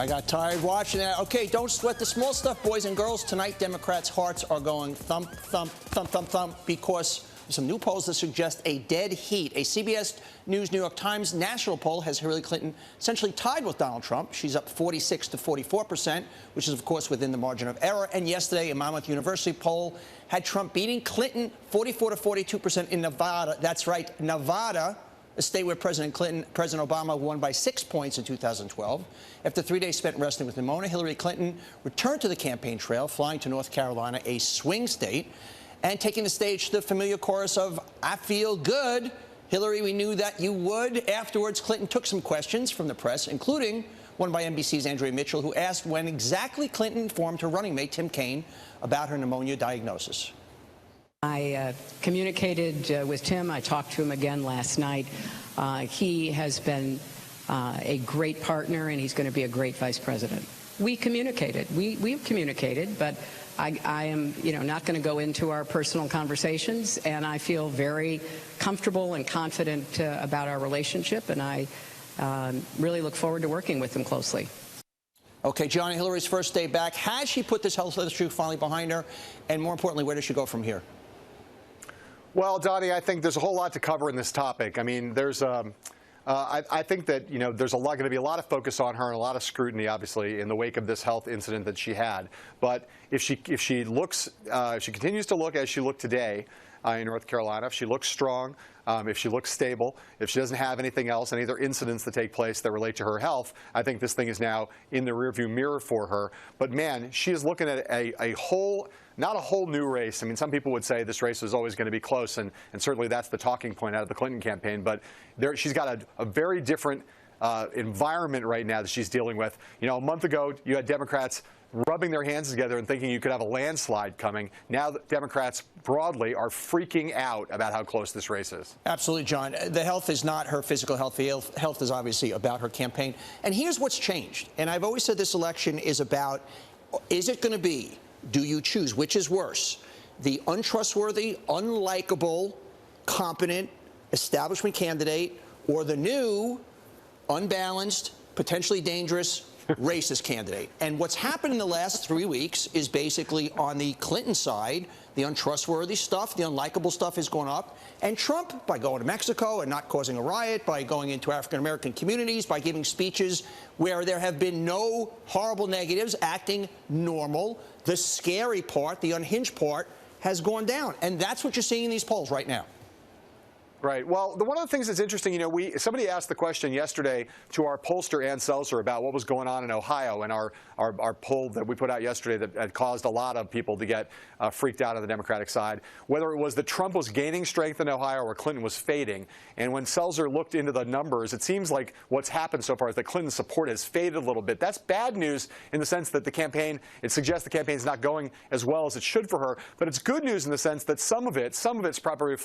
I got tired watching that. Okay, don't sweat the small stuff, boys and girls. Tonight, Democrats' hearts are going thump, thump, thump, thump, thump, because some new polls that suggest a dead heat. A CBS News New York Times national poll has Hillary Clinton essentially tied with Donald Trump. She's up 46 to 44%, which is, of course, within the margin of error. And yesterday, a Monmouth University poll had Trump beating Clinton 44 to 42% in Nevada. That's right, Nevada, a state where President Obama won by 6 points in 2012. After 3 days spent wrestling with pneumonia, Hillary Clinton returned to the campaign trail, flying to North Carolina, a swing state, and taking the stage to the familiar chorus of "I feel good." Hillary, we knew that you would. Afterwards, Clinton took some questions from the press, including one by NBC's Andrea Mitchell, who asked when exactly Clinton informed her running mate, Tim Kaine, about her pneumonia diagnosis. I communicated with Tim. I talked to him again last night. He has been a great partner, and he's going to be a great vice president. We communicated. We've communicated, but I am, not going to go into our personal conversations, and I feel very comfortable and confident about our relationship, and I really look forward to working with him closely. Okay, Johnny, Hillary's first day back. Has she put this health issue finally behind her? And more importantly, where does she go from here? Well, Donnie, I think there's a whole lot to cover in this topic. I mean, there's I think that, there's going to be a lot of focus on her and a lot of scrutiny, obviously, in the wake of this health incident that she had. But if she continues to look as she looked today in North Carolina, if she looks strong, if she looks stable, if she doesn't have anything else, any other incidents that take place that relate to her health, I think this thing is now in the rearview mirror for her. But man, she is looking at not a whole new race. I mean, some people would say this race was always going to be close, and certainly that's the talking point out of the Clinton campaign. But she's got a very different environment right now that she's dealing with. A month ago, you had Democrats rubbing their hands together and thinking you could have a landslide coming. Now the Democrats broadly are freaking out about how close this race is. Absolutely, John. The health is not her physical health. The health is obviously about her campaign. And here's what's changed. And I've always said this election is about, is it going to be, do you choose, which is worse, the untrustworthy, unlikable, competent establishment candidate, or the new, unbalanced, potentially dangerous, racist candidate? And what's happened in the last 3 weeks is basically on the Clinton side, the untrustworthy stuff, the unlikable stuff is going up. And Trump, by going to Mexico and not causing a riot, by going into African-American communities, by giving speeches where there have been no horrible negatives, acting normal, the scary part, the unhinged part, has gone down. And that's what you're seeing in these polls right now. Right. Well, one of the things that's interesting, somebody asked the question yesterday to our pollster, Ann Selzer, about what was going on in Ohio, and our poll that we put out yesterday that had caused a lot of people to get freaked out on the Democratic side, whether it was that Trump was gaining strength in Ohio or Clinton was fading. And when Selzer looked into the numbers, it seems like what's happened so far is that Clinton's support has faded a little bit. That's bad news in the sense that it suggests the campaign is not going as well as it should for her. But it's good news in the sense that some of it's probably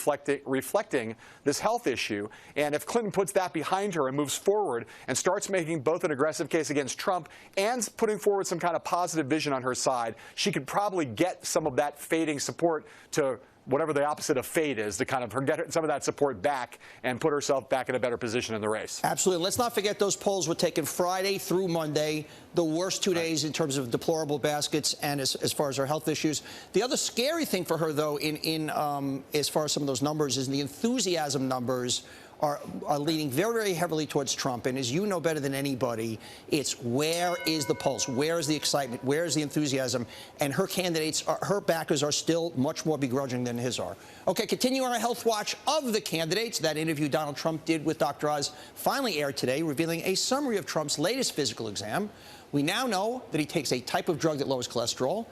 reflecting this health issue. And if Clinton puts that behind her and moves forward and starts making both an aggressive case against Trump and putting forward some kind of positive vision on her side, she could probably get some of that fading support to whatever the opposite of fade is, to kind of get some of that support back and put herself back in a better position in the race. Absolutely. Let's not forget those polls were taken Friday through Monday, the worst 2 days in terms of deplorable baskets and as far as her health issues. The other scary thing for her, though, as far as some of those numbers, is the enthusiasm numbers are leaning very, very heavily towards Trump. And as you know better than anybody, it's where is the pulse? Where is the excitement? Where is the enthusiasm? And her candidates, her backers are still much more begrudging than his are. Okay, continuing our health watch of the candidates. That interview Donald Trump did with Dr. Oz finally aired today, revealing a summary of Trump's latest physical exam. We now know that he takes a type of drug that lowers cholesterol.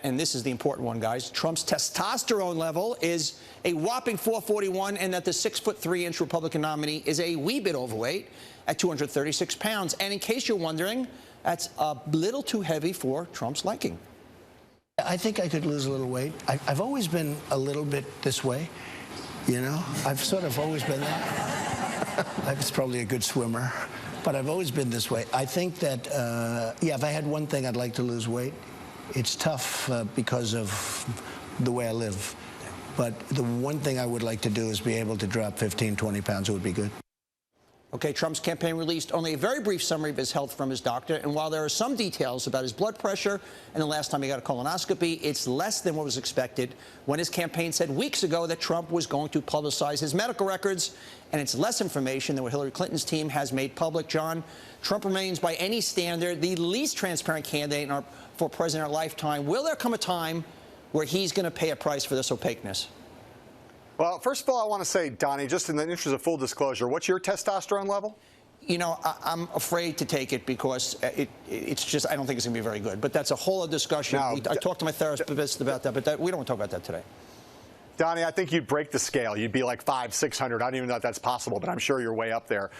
And this is the important one, guys, Trump's testosterone level is a whopping 441, and that the 6'3" Republican nominee is a wee bit overweight at 236 pounds. And in case you're wondering, that's a little too heavy for Trump's liking. I think I could lose a little weight. I've always been a little bit this way, I've sort of always been that. I was probably a good swimmer, but I've always been this way. I think that, if I had one thing, I'd like to lose weight. It's tough because of the way I live. But the one thing I would like to do is be able to drop 15, 20 pounds. It would be good. Okay, Trump's campaign released only a very brief summary of his health from his doctor, and while there are some details about his blood pressure and the last time he got a colonoscopy, it's less than what was expected when his campaign said weeks ago that Trump was going to publicize his medical records, and it's less information than what Hillary Clinton's team has made public. John, Trump remains, by any standard, the least transparent candidate for president in our lifetime. Will there come a time where he's going to pay a price for this opaqueness? Well, first of all, I want to say, Donnie, just in the interest of full disclosure, what's your testosterone level? You know, I'm afraid to take it because it's just, I don't think it's going to be very good. But that's a whole other discussion. No, I talked to my therapist about that, but we don't want to talk about that today. Donnie, I think you'd break the scale. You'd be like 500, 600. I don't even know if that's possible, but I'm sure you're way up there.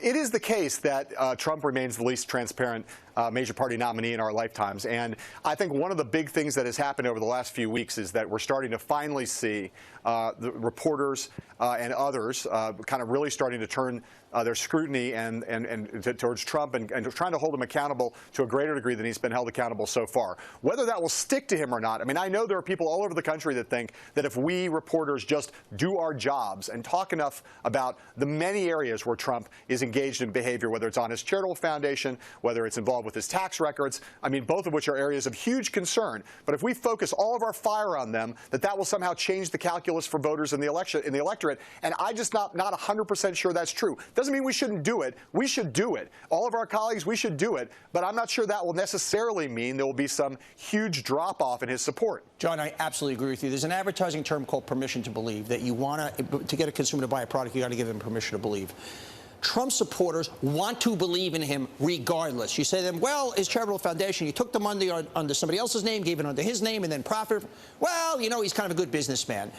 It is the case that Trump remains the least transparent major party nominee in our lifetimes. And I think one of the big things that has happened over the last few weeks is that we're starting to finally see the reporters and others kind of really starting to turn their scrutiny towards Trump and trying to hold him accountable to a greater degree than he's been held accountable so far. Whether that will stick to him or not, I mean, I know there are people all over the country that think that if we reporters just do our jobs and talk enough about the many areas where Trump is engaged in behavior, whether it's on his charitable foundation, whether it's involved with his tax records, I mean, both of which are areas of huge concern. But if we focus all of our fire on them, that will somehow change the calculus for voters in the election, in the electorate. And I just not 100% sure that's true. Doesn't mean we shouldn't do it. We should do it. All of our colleagues, we should do it. But I'm not sure that will necessarily mean there will be some huge drop-off in his support. John, I absolutely agree with you. There's an advertising term called permission to believe, that you want to get a consumer to buy a product, you got to give them permission to believe. Trump supporters want to believe in him regardless. You say to them, well, his charitable foundation, you took the money under somebody else's name, gave it under his name, and then profit. Well, you know, he's kind of a good businessman.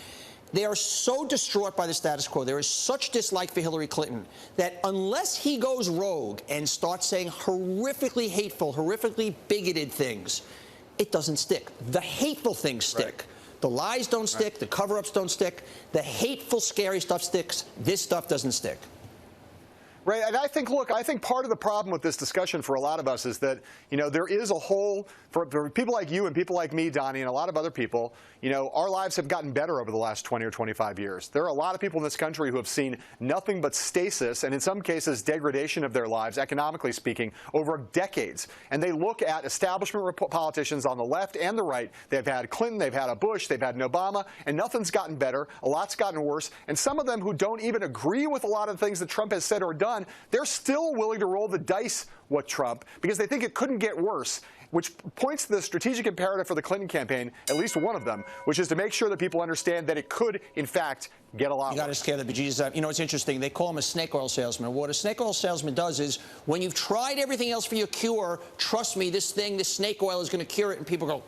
They are so distraught by the status quo. There is such dislike for Hillary Clinton that unless he goes rogue and starts saying horrifically hateful, horrifically bigoted things, it doesn't stick. The hateful things stick. Right. The lies don't stick. The cover-ups don't stick. The hateful, scary stuff sticks. This stuff doesn't stick. Right, and I think, look, I think part of the problem with this discussion for a lot of us is that, you know, there is a whole, for people like you and people like me, Donnie, and a lot of other people, you know, our lives have gotten better over the last 20 or 25 years. There are a lot of people in this country who have seen nothing but stasis and in some cases degradation of their lives, economically speaking, over decades. And they look at establishment politicians on the left and the right. They've had Clinton, they've had a Bush, they've had an Obama, and nothing's gotten better. A lot's gotten worse. And some of them who don't even agree with a lot of the things that Trump has said or done, they're still willing to roll the dice with Trump because they think it couldn't get worse, which points to the strategic imperative for the Clinton campaign, at least one of them, which is to make sure that people understand that it could, in fact, get a lot worse. You got to scare the bejesus out. You know, it's interesting. They call him a snake oil salesman. What a snake oil salesman does is when you've tried everything else for your cure, trust me, this snake oil is going to cure it. And people go,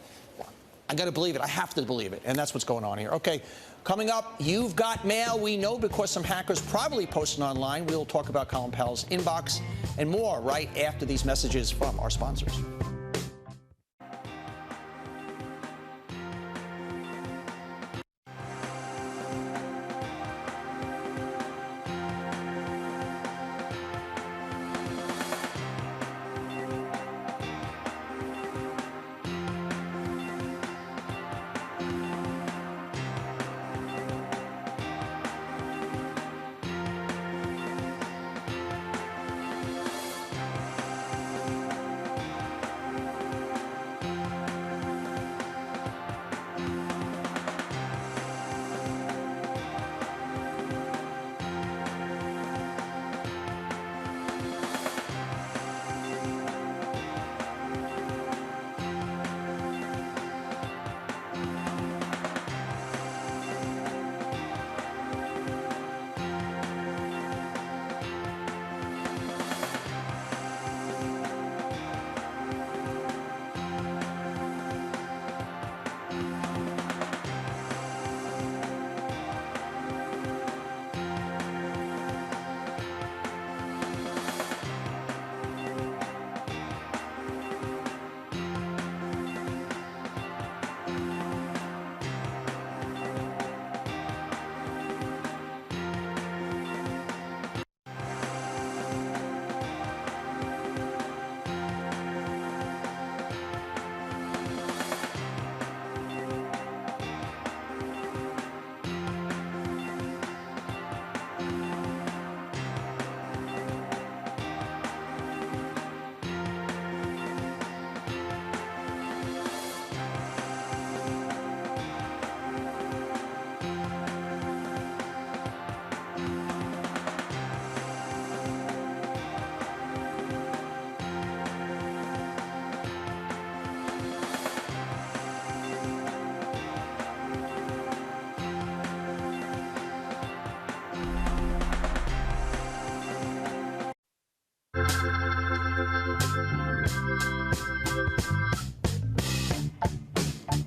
I got to believe it. I have to believe it. And that's what's going on here. Okay. Coming up, you've got mail, we know, because some hackers probably posted online. We'll talk about Colin Powell's inbox and more right after these messages from our sponsors.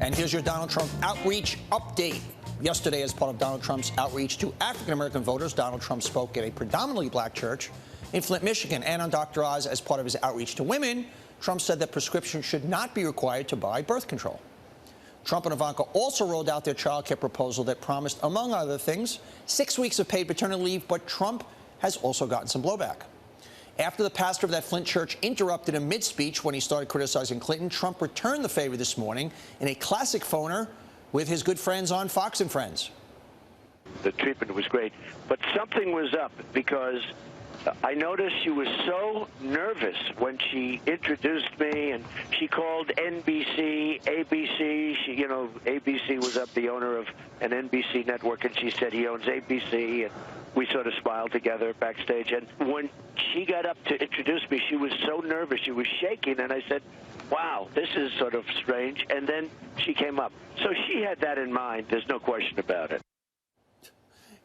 And here's your Donald Trump outreach update. Yesterday, as part of Donald Trump's outreach to African-American voters, Donald Trump spoke at a predominantly black church in Flint, Michigan. And on Dr. Oz, as part of his outreach to women, Trump said that prescriptions should not be required to buy birth control. Trump and Ivanka also rolled out their child care proposal that promised, among other things, 6 weeks of paid paternity leave, but Trump has also gotten some blowback. After the pastor of that Flint church interrupted a mid-speech when he started criticizing Clinton, Trump returned the favor this morning in a classic phoner with his good friends on Fox and Friends. The treatment was great, but something was up because I noticed she was so nervous when she introduced me, and she called NBC, ABC. ABC was the owner of an NBC network, and she said he owns ABC, and we sort of smiled together backstage. And when she got up to introduce me, she was so nervous. She was shaking, and I said, wow, this is sort of strange. And then she came up. So she had that in mind. There's no question about it.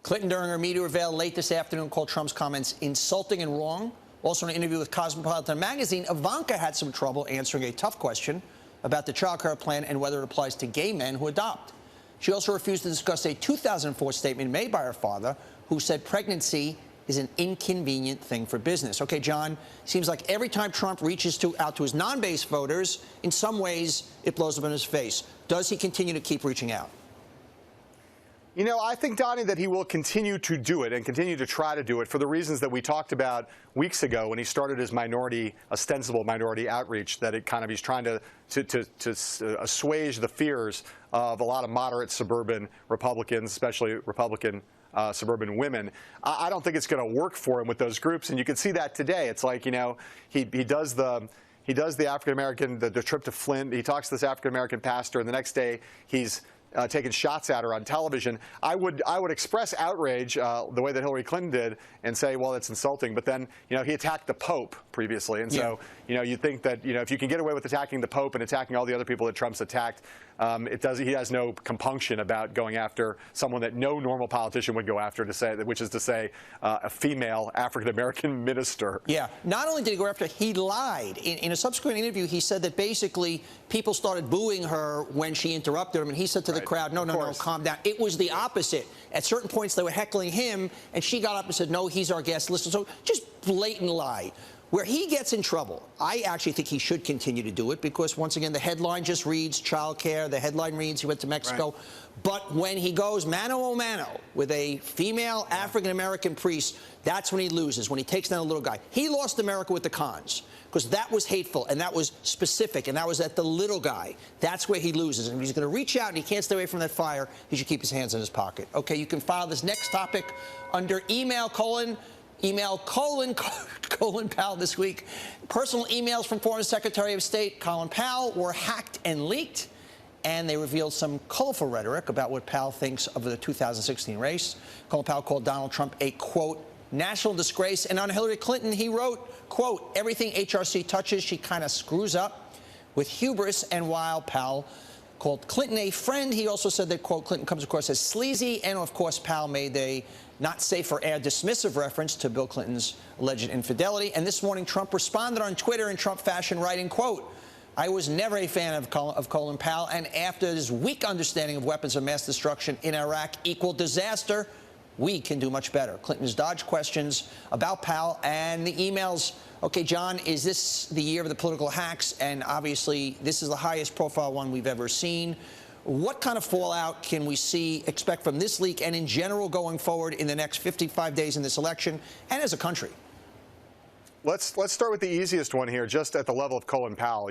Clinton, during her media reveal late this afternoon, called Trump's comments insulting and wrong. Also, in an interview with Cosmopolitan magazine, Ivanka had some trouble answering a tough question about the child care plan and whether it applies to gay men who adopt. She also refused to discuss a 2004 statement made by her father, who said pregnancy is an inconvenient thing for business. Okay, John, seems like every time Trump reaches out to his non-base voters, in some ways, it blows up in his face. Does he continue to keep reaching out? You know, I think, Donnie, that he will continue to do it and continue to try to do it for the reasons that we talked about weeks ago when he started his ostensible minority outreach, that he's trying to assuage the fears of a lot of moderate suburban Republicans, especially Republican suburban women. I don't think it's going to work for him with those groups, and you can see that today. It's like, he does the African-American, the trip to Flint. He talks to this African-American pastor, and the next day he's taking shots at her on television. I would express outrage the way that Hillary Clinton did and say, well, it's insulting. But then, he attacked the Pope previously. And so, you think that, if you can get away with attacking the Pope and attacking all the other people that Trump's attacked, he has no compunction about going after someone that no normal politician would go after, which is to say a female African-American minister. Yeah. Not only did he go after her, he lied. In a subsequent interview, he said that basically people started booing her when she interrupted him, and he said to the crowd, no, calm down. It was the opposite. At certain points, they were heckling him, and she got up and said, no, he's our guest. Listen, so just blatant lie. Where he gets in trouble, I actually think he should continue to do it because, once again, the headline just reads child care. The headline reads he went to Mexico. Right. But when he goes mano a mano with a female African-American priest, that's when he loses, when he takes down a little guy. He lost America with the cons because that was hateful and that was specific and that was at the little guy. That's where he loses. And if he's going to reach out and he can't stay away from that fire, he should keep his hands in his pocket. Okay, you can file this next topic under email colon Powell this week. Personal emails from former Secretary of State Colin Powell were hacked and leaked, and they revealed some colorful rhetoric about what Powell thinks of the 2016 race. Colin Powell called Donald Trump a, quote, national disgrace, and on Hillary Clinton, he wrote, quote, everything HRC touches, she kind of screws up with hubris. And while Powell called Clinton a friend, he also said that, quote, Clinton comes across as sleazy, and of course, Powell made a not safe for air dismissive reference to Bill Clinton's alleged infidelity. And this morning, Trump responded on Twitter in Trump fashion, writing, quote, I was never a fan of Colin Powell, and after his weak understanding of weapons of mass destruction in Iraq equal disaster, we can do much better. Clinton's dodged questions about Powell and the emails. Okay, John, is this the year of the political hacks? And obviously, this is the highest profile one we've ever seen. What kind of fallout can we expect from this leak and in general going forward in the next 55 days in this election and as a country? Let's start with the easiest one here, just at the level of Colin Powell.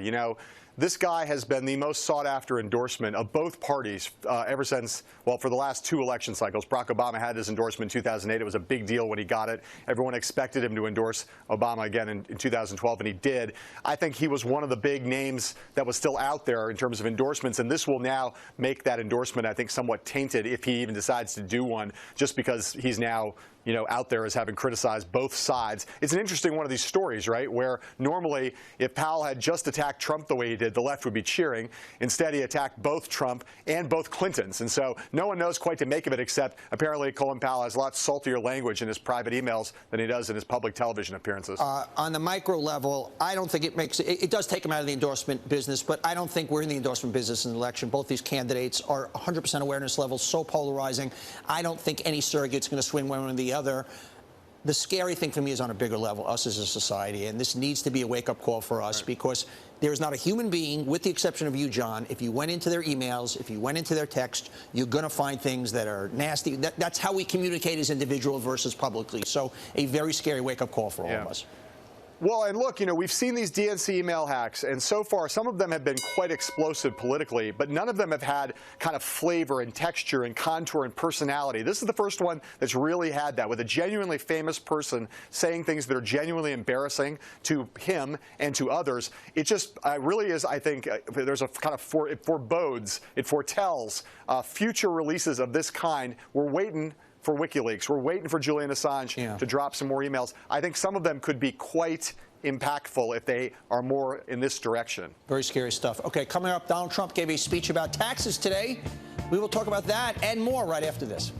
This guy has been the most sought-after endorsement of both parties ever since, well, for the last 2 election cycles. Barack Obama had his endorsement in 2008. It was a big deal when he got it. Everyone expected him to endorse Obama again in 2012, and he did. I think he was one of the big names that was still out there in terms of endorsements, and this will now make that endorsement, I think, somewhat tainted if he even decides to do one, just because he's now, out there as having criticized both sides. It's an interesting one of these stories, right, where normally if Powell had just attacked Trump the way he did, the left would be cheering. Instead, he attacked both Trump and both Clintons. And so no one knows quite to make of it, except apparently Colin Powell has a lot saltier language in his private emails than he does in his public television appearances. On the micro level, I don't think it does take him out of the endorsement business, but I don't think we're in the endorsement business in the election. Both these candidates are 100% awareness levels, so polarizing. I don't think any surrogate's going to swing one way or the other. The scary thing for me is on a bigger level, us as a society, and this needs to be a wake-up call for us, because there is not a human being, with the exception of you, John, if you went into their emails, if you went into their text, you're going to find things that are nasty. That's how we communicate as individuals versus publicly. So a very scary wake-up call for all of us. Well, and look, we've seen these DNC email hacks, and so far some of them have been quite explosive politically, but none of them have had kind of flavor and texture and contour and personality. This is the first one that's really had that, with a genuinely famous person saying things that are genuinely embarrassing to him and to others. It just really is, I think, there's a kind of, it forebodes, it foretells future releases of this kind. We're waiting for WikiLeaks. We're waiting for Julian Assange to drop some more emails. I think some of them could be quite impactful if they are more in this direction. Very scary stuff. Okay, coming up, Donald Trump gave a speech about taxes today. We will talk about that and more right after this.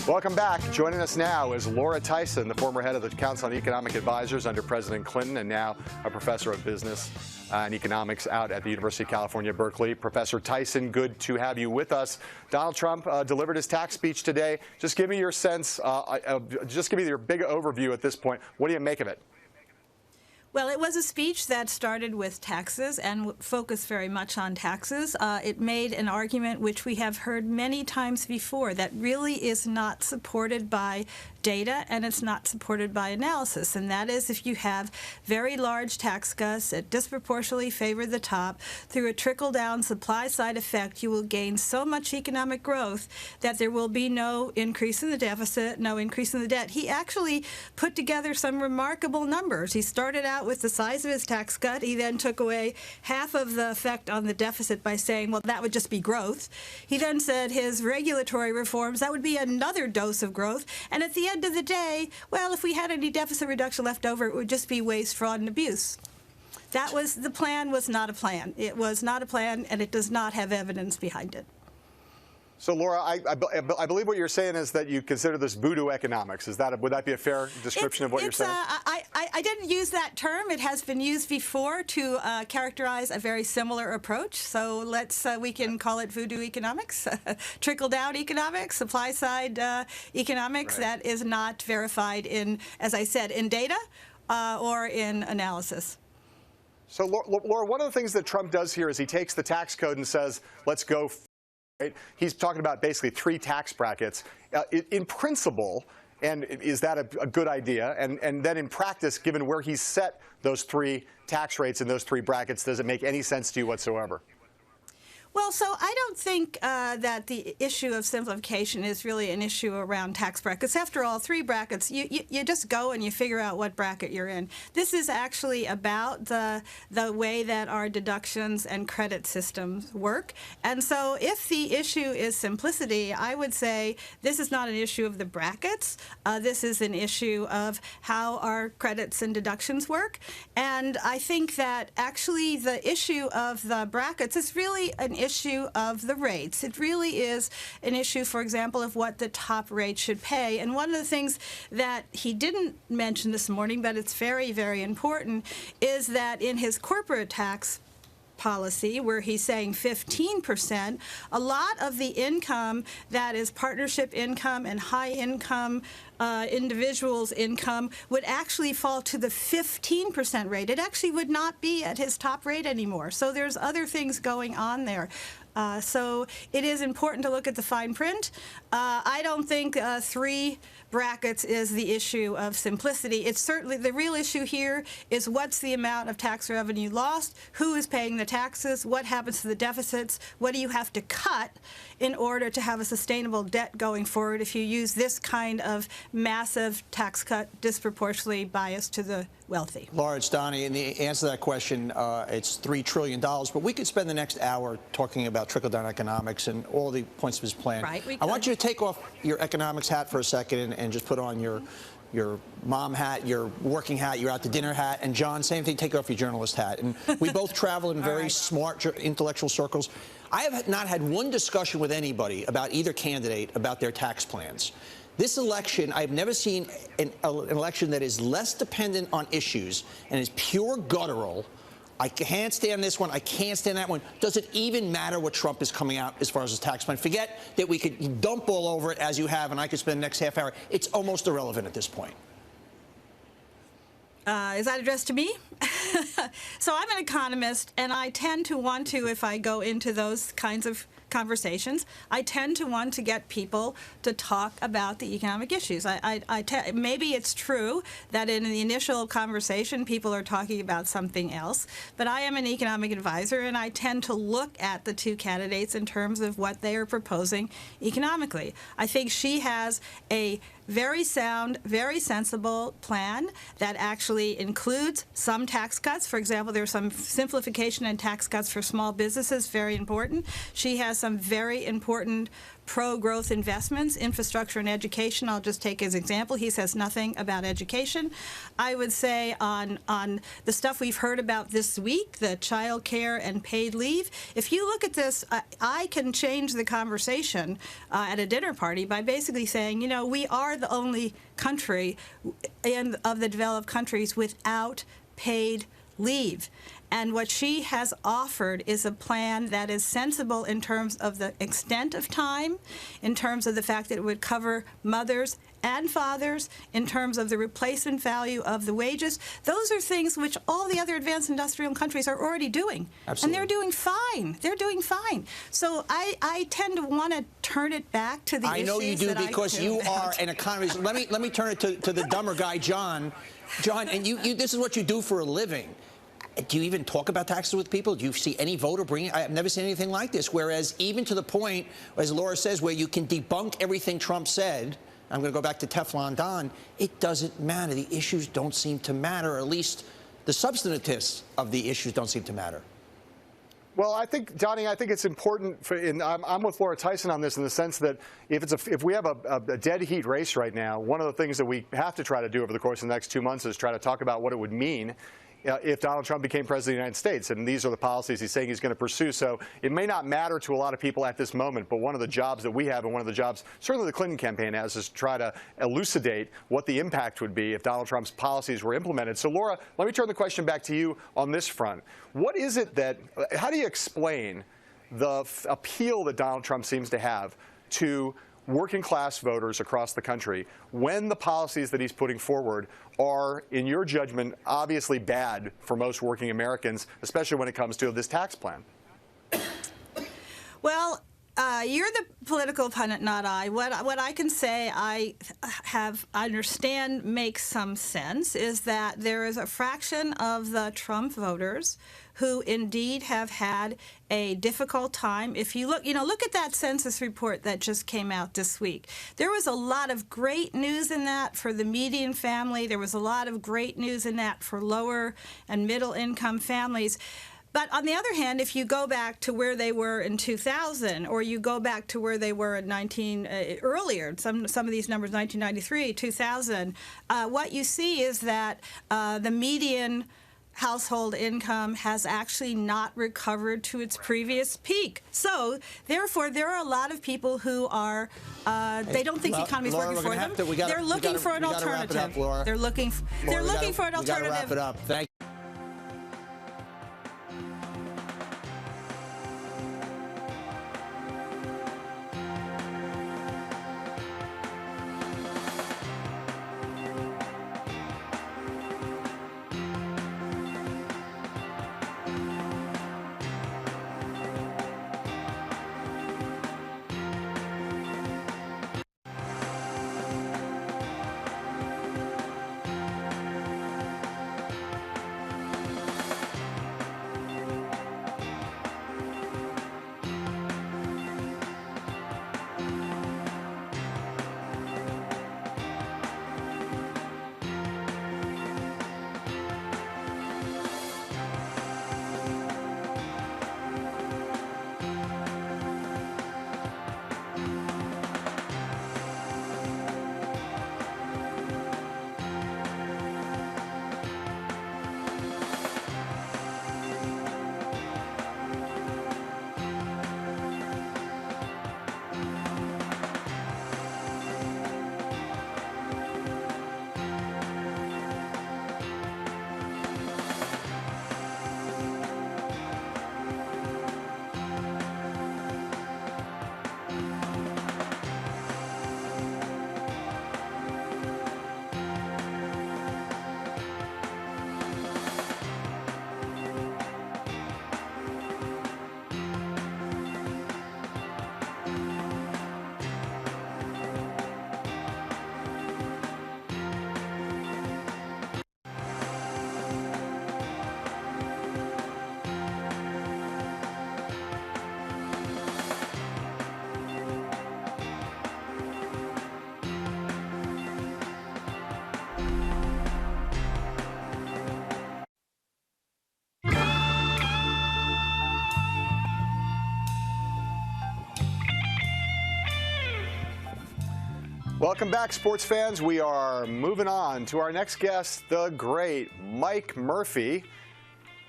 Welcome back. Joining us now is Laura Tyson, the former head of the Council on Economic Advisors under President Clinton, and now a professor of business and economics out at the University of California, Berkeley. Professor Tyson, good to have you with us. Donald Trump delivered his tax speech today. Just give me your sense, just give me your big overview at this point. What do you make of it? Well, it was a speech that started with taxes and focused very much on taxes. It made an argument which we have heard many times before that really is not supported by data and it's not supported by analysis, and that is if you have very large tax cuts that disproportionately favor the top, through a trickle-down supply-side effect, you will gain so much economic growth that there will be no increase in the deficit, no increase in the debt. He actually put together some remarkable numbers. He started out with the size of his tax cut. He then took away half of the effect on the deficit by saying, well, that would just be growth. He then said his regulatory reforms, that would be another dose of growth. And at the end of the day, well, if we had any deficit reduction left over, it would just be waste, fraud, and abuse. That was, the plan was not a plan. It was not a plan, and it does not have evidence behind it. So, Laura, I believe what you're saying is that you consider this voodoo economics. Would that be a fair description of what you're saying? I didn't use that term. It has been used before to characterize a very similar approach. So we can call it voodoo economics, trickle-down economics, supply-side economics that is not verified in, as I said, in data or in analysis. So, Laura, one of the things that Trump does here is he takes the tax code and says, let's go. Right? He's talking about basically 3 tax brackets. In principle, and is that a good idea? And then in practice, given where he's set those 3 tax rates in those 3 brackets, does it make any sense to you whatsoever? Well, so I don't think that the issue of simplification is really an issue around tax brackets. After all, 3 brackets, you just go and you figure out what bracket you're in. This is actually about the way that our deductions and credit systems work. And so if the issue is simplicity, I would say this is not an issue of the brackets. This is an issue of how our credits and deductions work. And I think that actually the issue of the brackets is really an issue of the rates. It really is an issue, for example, of what the top rate should pay. And one of the things that he didn't mention this morning, but it's very, very important, is that in his corporate tax policy, where he's saying 15%, a lot of the income that is partnership income and high income individuals' income would actually fall to the 15% rate. It actually would not be at his top rate anymore. So there's other things going on there. So it is important to look at the fine print. I don't think 3 brackets is the issue of simplicity. It's certainly the real issue here is what's the amount of tax revenue lost, who is paying the taxes, what happens to the deficits, what do you have to cut in order to have a sustainable debt going forward if you use this kind of massive tax cut disproportionately biased to the wealthy. Laura, it's Donnie, and the answer to that question, it's $3 trillion. But we could spend the next hour talking about trickle-down economics and all the points of his plan. Right, we I could. want you to take off your economics hat for a second and just put on your mom hat, your working hat, your out to dinner hat, and John, same thing, take off your journalist hat. And we both travel in very smart intellectual circles. I have not had one discussion with anybody about either candidate about their tax plans. This election, I've never seen an election that is less dependent on issues and is pure guttural. I can't stand this one. I can't stand that one. Does it even matter what Trump is coming out as far as his tax plan? Forget that we could dump all over it as you have, and I could spend the next half hour. It's almost irrelevant at this point. Is that addressed to me? So I'm an economist, and I tend to want to, if I go into those kinds of conversations, I tend to want to get people to talk about the economic issues. Maybe it's true that in the initial conversation, people are talking about something else, but I am an economic advisor, and I tend to look at the 2 candidates in terms of what they are proposing economically. I think she has a very sound, very sensible plan that actually includes some tax cuts. For example, there's some simplification and tax cuts for small businesses, very important. She has some very important pro-growth investments, infrastructure and education. I'll just take as example. He says nothing about education. I would say on the stuff we've heard about this week, the child care and paid leave, if you look at this, I can change the conversation at a dinner party by basically saying, you know, we are the only country of the developed countries without paid leave. And what she has offered is a plan that is sensible in terms of the extent of time, in terms of the fact that it would cover mothers and fathers, in terms of the replacement value of the wages. Those are things which all the other advanced industrial countries are already doing. Absolutely. And they're doing fine. They're doing fine. So I tend to want to turn it back to the issues I know you do, that because I care you about. are an economist. Let me turn it to the dumber guy, John. John, and you this is what you do for a living. Do you even talk about taxes with people? Do you see any voter bringing? I've never seen anything like this. Whereas even to the point, as Laura says, where you can debunk everything Trump said, I'm going to go back to Teflon Don, it doesn't matter. The issues don't seem to matter, or at least the substantives of the issues don't seem to matter. Well, I think, Donnie, I think it's important, I'm with Laura Tyson on this in the sense that if we have a dead heat race right now, one of the things that we have to try to do over the course of the next 2 months is try to talk about what it would mean if Donald Trump became president of the United States. And these are the policies he's saying he's going to pursue. So it may not matter to a lot of people at this moment, but one of the jobs that we have and one of the jobs certainly the Clinton campaign has is to try to elucidate what the impact would be if Donald Trump's policies were implemented. So, Laura, let me turn the question back to you on this front. What is it how do you explain the appeal that Donald Trump seems to have to working class voters across the country when the policies that he's putting forward are, in your judgment, obviously bad for most working Americans, especially when it comes to this tax plan? Well, you're the political pundit, not I. What I can say I understand makes some sense is that there is a fraction of the Trump voters who indeed have had a difficult time. If you look at that census report that just came out this week. There was a lot of great news in that for the median family. There was a lot of great news in that for lower and middle income families. But on the other hand, if you go back to where they were in 2000, or you go back to where they were in earlier, some of these numbers, 1993, 2000, what you see is that the median household income has actually not recovered to its previous peak. So, therefore, there are a lot of people who are, they don't think the economy is working for them. They're looking for an alternative. They're looking for an alternative. We got to wrap it up. Thank you. Welcome back, sports fans. We are moving on to our next guest, the great Mike Murphy,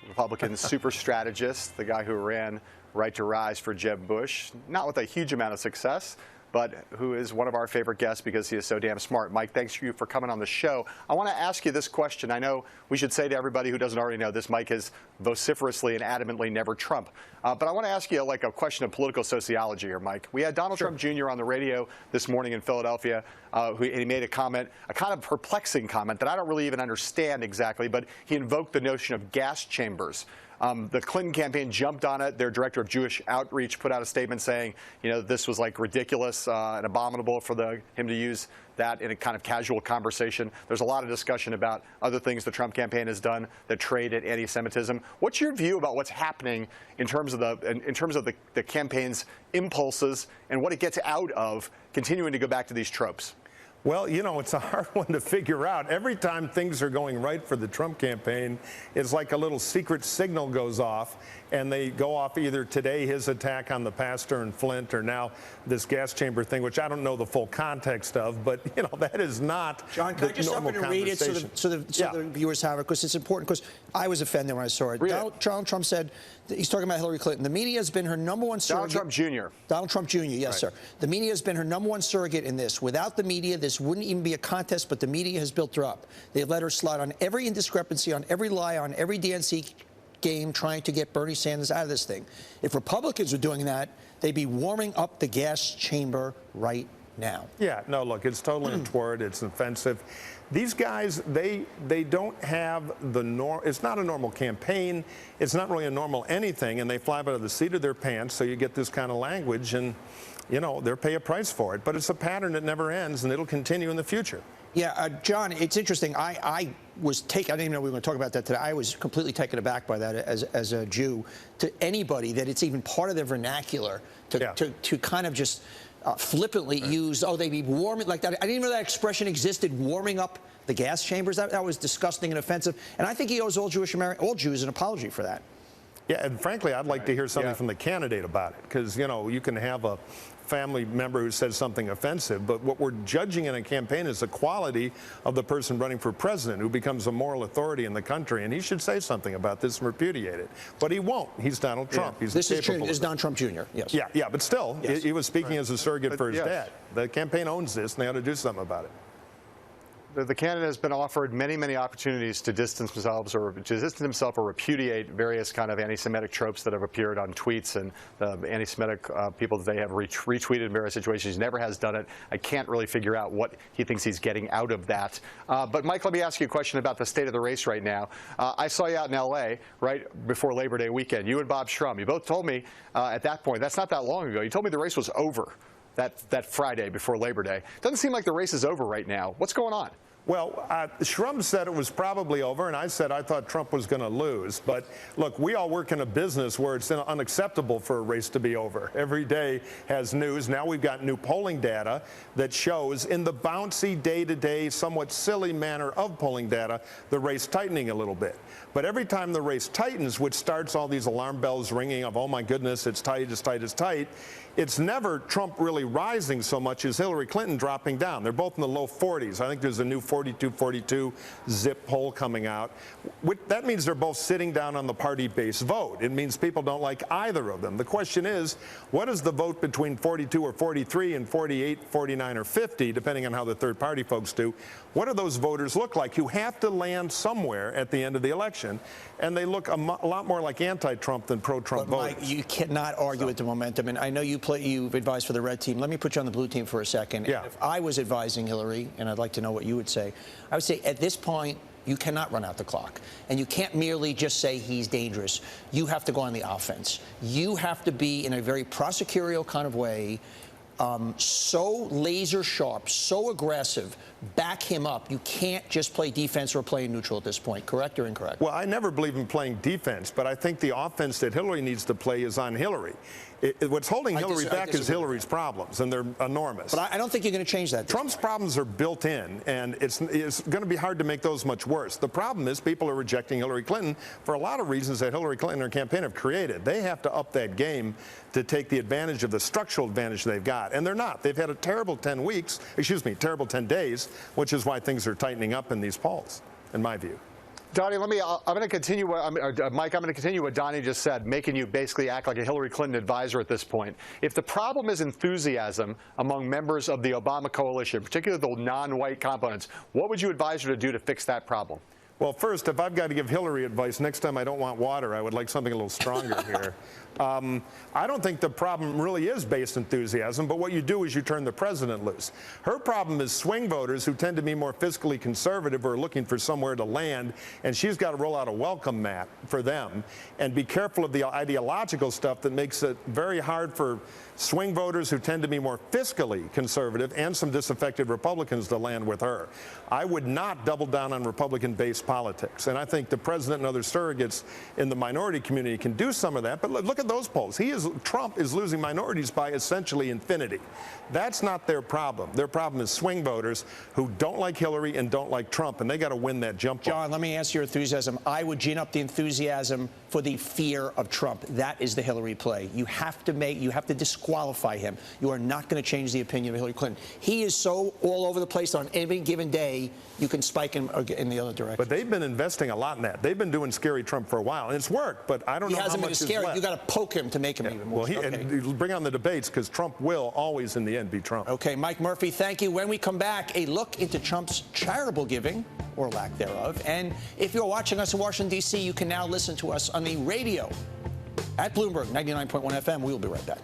Republican super strategist, the guy who ran Right to Rise for Jeb Bush, not with a huge amount of success, but who is one of our favorite guests because he is so damn smart. Mike, thanks to you for coming on the show. I want to ask you this question. I know we should say to everybody who doesn't already know this, Mike has vociferously and adamantly never Trump. But I want to ask you like a question of political sociology here, Mike. We had Donald Trump Jr. on the radio this morning in Philadelphia. He made a comment, a kind of perplexing comment that I don't really even understand exactly, but he invoked the notion of gas chambers. The Clinton campaign jumped on it. Their director of Jewish outreach put out a statement saying, this was like ridiculous and abominable for him to use that in a kind of casual conversation. There's a lot of discussion about other things the Trump campaign has done that trade at anti-Semitism. What's your view about what's happening in terms of the campaign's impulses and what it gets out of continuing to go back to these tropes? Well, you know, it's a hard one to figure out. Every time things are going right for the Trump campaign, it's like a little secret signal goes off, and they go off either today, his attack on the pastor in Flint, or now this gas chamber thing, which I don't know the full context of, but, you know, that is not John, can I the just normal open and read it so the viewers have it, because it's important, because I was offended when I saw it. Donald Trump said, he's talking about Hillary Clinton, the media has been her number one surrogate. Donald Trump Jr. Donald Trump Jr., yes, Right. sir. The media has been her number one surrogate in this. Without the media, this wouldn't even be a contest, but the media has built her up. They've let her slide on every indiscrepancy, on every lie, on every DNC game, trying to get Bernie Sanders out of this thing. If Republicans were doing that, they'd be warming up the gas chamber right now. Yeah, no, look, it's totally untoward. It's offensive. These guys, they don't have the norm. It's not a normal campaign. It's not really a normal anything, and they fly by the seat of their pants, so you get this kind of language, and, you know, they'll pay a price for it. But it's a pattern that never ends, and it'll continue in the future. Yeah, John, it's interesting. I was taken, I didn't even know we were going to talk about that today. I was completely taken aback by that as a Jew. To anybody that it's even part of their vernacular to kind of just flippantly use, oh, they be warming like that. I didn't even know that expression existed, warming up the gas chambers. That was disgusting and offensive. And I think he owes all Jews an apology for that. Yeah, and frankly, I'd like to hear something from the candidate about it, because, you know, you can have a family member who says something offensive, but what we're judging in a campaign is the quality of the person running for president, who becomes a moral authority in the country, and he should say something about this and repudiate it. But he won't. He's Donald Trump. He's this is Donald Trump Jr., yes. Yeah, but still, he was speaking as a surrogate for his dad. The campaign owns this, and they ought to do something about it. The candidate has been offered many opportunities to distance himself or repudiate various kind of anti-Semitic tropes that have appeared on tweets and anti-Semitic people that they have retweeted in various situations. He never has done it. I can't really figure out what he thinks he's getting out of that. But Mike, let me ask you a question about the state of the race right now. I saw you out in L.A. right before Labor Day weekend. You and Bob Shrum. You both told me at that point, that's not that long ago, you told me the race was over. That Friday before Labor Day. Doesn't seem like the race is over right now. What's going on? Well, Shrum said it was probably over, and I said I thought Trump was going to lose. But look, we all work in a business where it's unacceptable for a race to be over. Every day has news. Now we've got new polling data that shows, in the bouncy day-to-day, somewhat silly manner of polling data, the race tightening a little bit. But every time the race tightens, which starts all these alarm bells ringing of, oh my goodness, it's tight, it's tight, it's tight, it's never Trump really rising so much as Hillary Clinton dropping down. They're both in the low 40s. I think there's a new 42-42 zip poll coming out. That means they're both sitting down on the party-based vote. It means people don't like either of them. The question is, what is the vote between 42 or 43 and 48, 49 or 50, depending on how the third-party folks do? What do those voters look like? You have to land somewhere at the end of the election, and they look a lot more like anti-Trump than pro-Trump voters. Mike, you cannot argue with the momentum, and I know you've advised for the red team. Let me put you on the blue team for a second. Yeah. If I was advising Hillary, and I'd like to know what you would say, I would say at this point, you cannot run out the clock. And you can't merely just say he's dangerous. You have to go on the offense. You have to be, in a very prosecutorial kind of way, so laser sharp, so aggressive, back him up. You can't just play defense or play neutral at this point. Correct or incorrect? Well, I never believe in playing defense, but I think the offense that Hillary needs to play is on Hillary. What's holding Hillary back is Hillary's problems, and they're enormous. But I don't think you're going to change that. Trump's problems are built in, and it's going to be hard to make those much worse. The problem is people are rejecting Hillary Clinton for a lot of reasons that Hillary Clinton and her campaign have created. They have to up that game to take the advantage of the structural advantage they've got, and they're not. They've had a terrible 10 days, which is why things are tightening up in these polls, in my view. Donnie, I'm going to continue. Mike, I'm going to continue what Donnie just said, making you basically act like a Hillary Clinton advisor at this point. If the problem is enthusiasm among members of the Obama coalition, particularly the non-white components, what would you advise her to do to fix that problem? Well, first, if I've got to give Hillary advice, next time I don't want water, I would like something a little stronger here. I don't think the problem really is base enthusiasm, but what you do is you turn the president loose. Her problem is swing voters who tend to be more fiscally conservative or are looking for somewhere to land, and she's got to roll out a welcome mat for them and be careful of the ideological stuff that makes it very hard for swing voters who tend to be more fiscally conservative and some disaffected Republicans to land with her. I would not double down on Republican-based politics. And I think the president and other surrogates in the minority community can do some of that. But look at those polls. Trump is losing minorities by essentially infinity. That's not their problem. Their problem is swing voters who don't like Hillary and don't like Trump, and they got to win that jump ball. John, let me ask your enthusiasm. I would gin up the enthusiasm for the fear of Trump. That is the Hillary play. You have to disqualify him. You are not going to change the opinion of Hillary Clinton. He is so all over the place on any given day, you can spike him in the other direction. But they've been investing a lot in that. They've been doing scary Trump for a while, and it's worked. But I don't know how much is left. He hasn't been scary. You got to poke him to make him even more. Well, and bring on the debates, because Trump will always in the end be Trump. Okay, Mike Murphy, thank you. When we come back, a look into Trump's charitable giving, or lack thereof. And if you're watching us in Washington, D.C., you can now listen to us on the radio at Bloomberg 99.1 FM. We will be right back.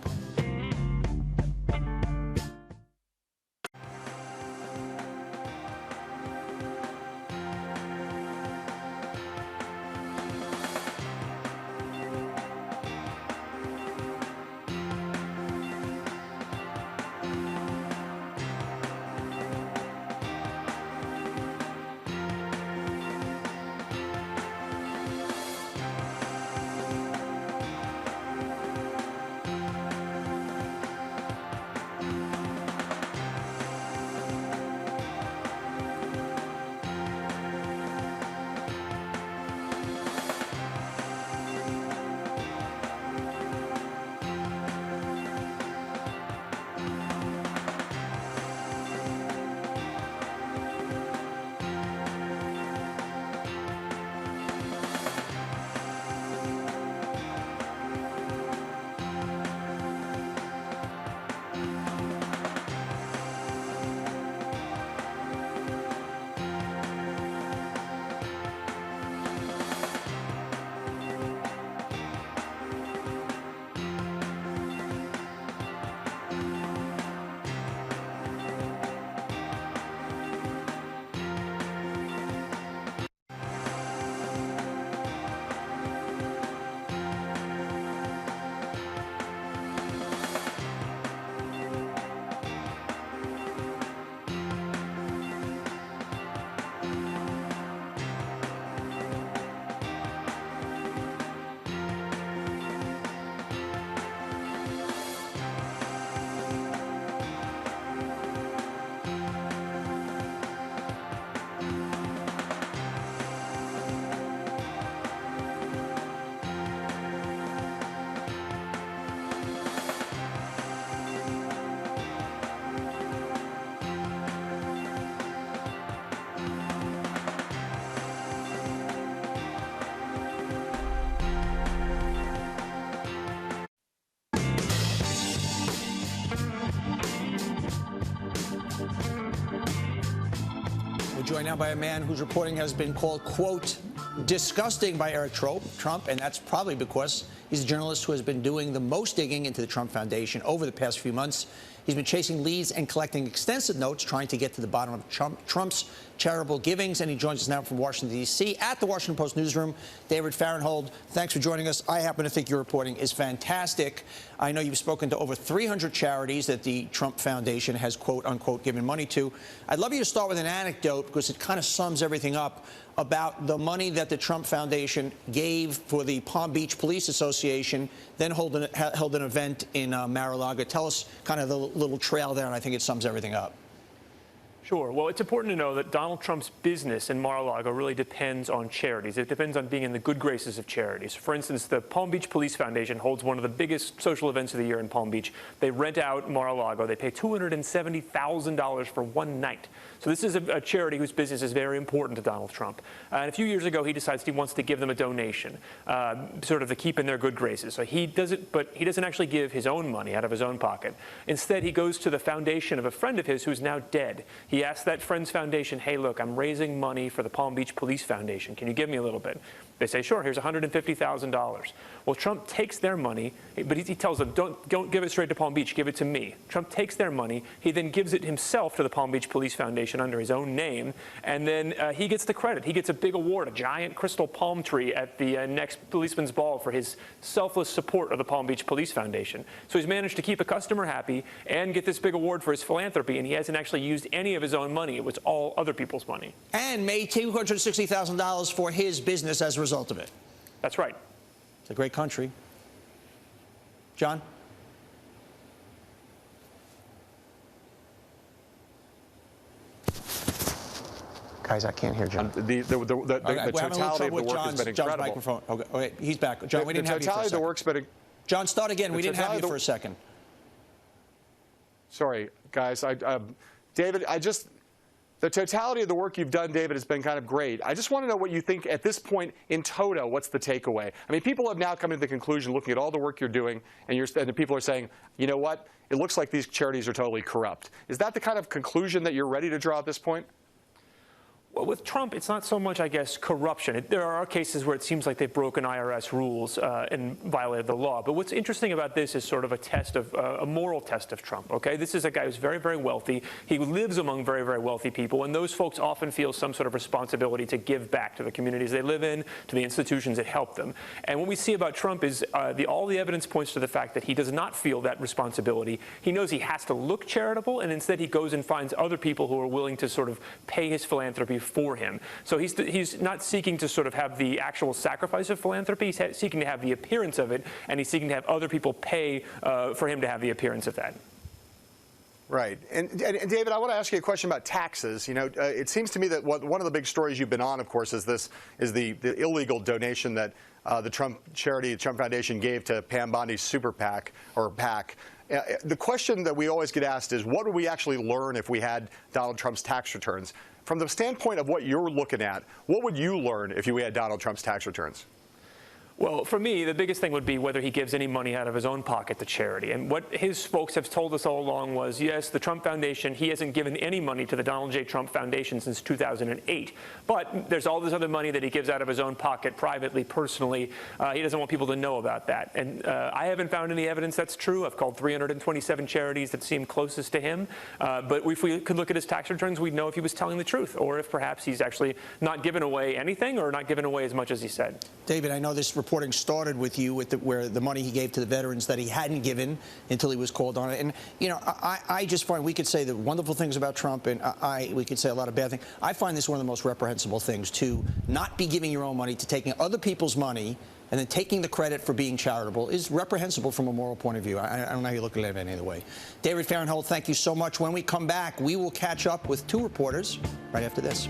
Joined now by a man whose reporting has been called, quote, disgusting by Eric Trump, and that's probably because he's a journalist who has been doing the most digging into the Trump Foundation over the past few months. He's been chasing leads and collecting extensive notes, trying to get to the bottom of Trump's charitable givings, and he joins us now from Washington, D.C. at the Washington Post newsroom. David Fahrenthold, thanks for joining us. I happen to think your reporting is fantastic. I know you've spoken to over 300 charities that the Trump Foundation has, quote, unquote, given money to. I'd love you to start with an anecdote, because it kind of sums everything up, about the money that the Trump Foundation gave for the Palm Beach Police Association, then held an event in Mar-a-Lago. Tell us kind of the little trail there, and I think it sums everything up. Sure. Well, it's important to know that Donald Trump's business in Mar-a-Lago really depends on charities. It depends on being in the good graces of charities. For instance, the Palm Beach Police Foundation holds one of the biggest social events of the year in Palm Beach. They rent out Mar-a-Lago. They pay $270,000 for one night. So this is a charity whose business is very important to Donald Trump. And a few years ago, he decides he wants to give them a donation, sort of to keep in their good graces. So he does it, but he doesn't actually give his own money out of his own pocket. Instead, he goes to the foundation of a friend of his who's now dead. He asks that friend's foundation, hey, look, I'm raising money for the Palm Beach Police Foundation. Can you give me a little bit? They say, sure, here's $150,000. Well, Trump takes their money, but he tells them, don't give it straight to Palm Beach, give it to me. Trump takes their money. He then gives it himself to the Palm Beach Police Foundation under his own name, and then he gets the credit. He gets a big award, a giant crystal palm tree at the next policeman's ball for his selfless support of the Palm Beach Police Foundation. So he's managed to keep a customer happy and get this big award for his philanthropy, and he hasn't actually used any of his his own money. It was all other people's money. And made $260,000 for his business as a result of it. That's right. It's a great country. John? Guys, I can't hear John. The totality of the work has been incredible. John's microphone. Okay, he's back. John, we didn't have you for a second. The work's been. John, start again. We didn't have you for a second. Sorry, guys. David, the totality of the work you've done, David, has been kind of great. I just want to know what you think at this point in toto. What's the takeaway? I mean, people have now come to the conclusion, looking at all the work you're doing, and the people are saying, you know what? It looks like these charities are totally corrupt. Is that the kind of conclusion that you're ready to draw at this point? Well, with Trump, it's not so much, I guess, corruption. There are cases where it seems like they've broken IRS rules and violated the law. But what's interesting about this is sort of a test of a moral test of Trump. Okay, this is a guy who's very, very wealthy. He lives among very, very wealthy people, and those folks often feel some sort of responsibility to give back to the communities they live in, to the institutions that help them. And what we see about Trump is all the evidence points to the fact that he does not feel that responsibility. He knows he has to look charitable, and instead he goes and finds other people who are willing to sort of pay his philanthropy for him. So he's not seeking to sort of have the actual sacrifice of philanthropy. He's seeking to have the appearance of it, and he's seeking to have other people pay for him to have the appearance of that. Right. And David, I want to ask you a question about taxes. You know, it seems to me that one of the big stories you've been on, of course, is the illegal donation that the Trump charity, the Trump Foundation, gave to Pam Bondi's super PAC, or PAC. The question that we always get asked is, what would we actually learn if we had Donald Trump's tax returns? From the standpoint of what you're looking at, what would you learn if you had Donald Trump's tax returns? Well, for me, the biggest thing would be whether he gives any money out of his own pocket to charity. And what his folks have told us all along was, yes, the Trump Foundation, he hasn't given any money to the Donald J. Trump Foundation since 2008. But there's all this other money that he gives out of his own pocket, privately, personally. He doesn't want people to know about that. And I haven't found any evidence that's true. I've called 327 charities that seem closest to him. But if we could look at his tax returns, we'd know if he was telling the truth, or if perhaps he's actually not given away anything, or not given away as much as he said. David, I know this reporting started with you where the money he gave to the veterans that he hadn't given until he was called on it. And, you know, I just find we could say the wonderful things about Trump, and we could say a lot of bad things. I find this one of the most reprehensible things, to not be giving your own money, to taking other people's money and then taking the credit for being charitable is reprehensible from a moral point of view. I don't know how you look at it any other way. David Fahrenthold, thank you so much. When we come back, we will catch up with two reporters right after this.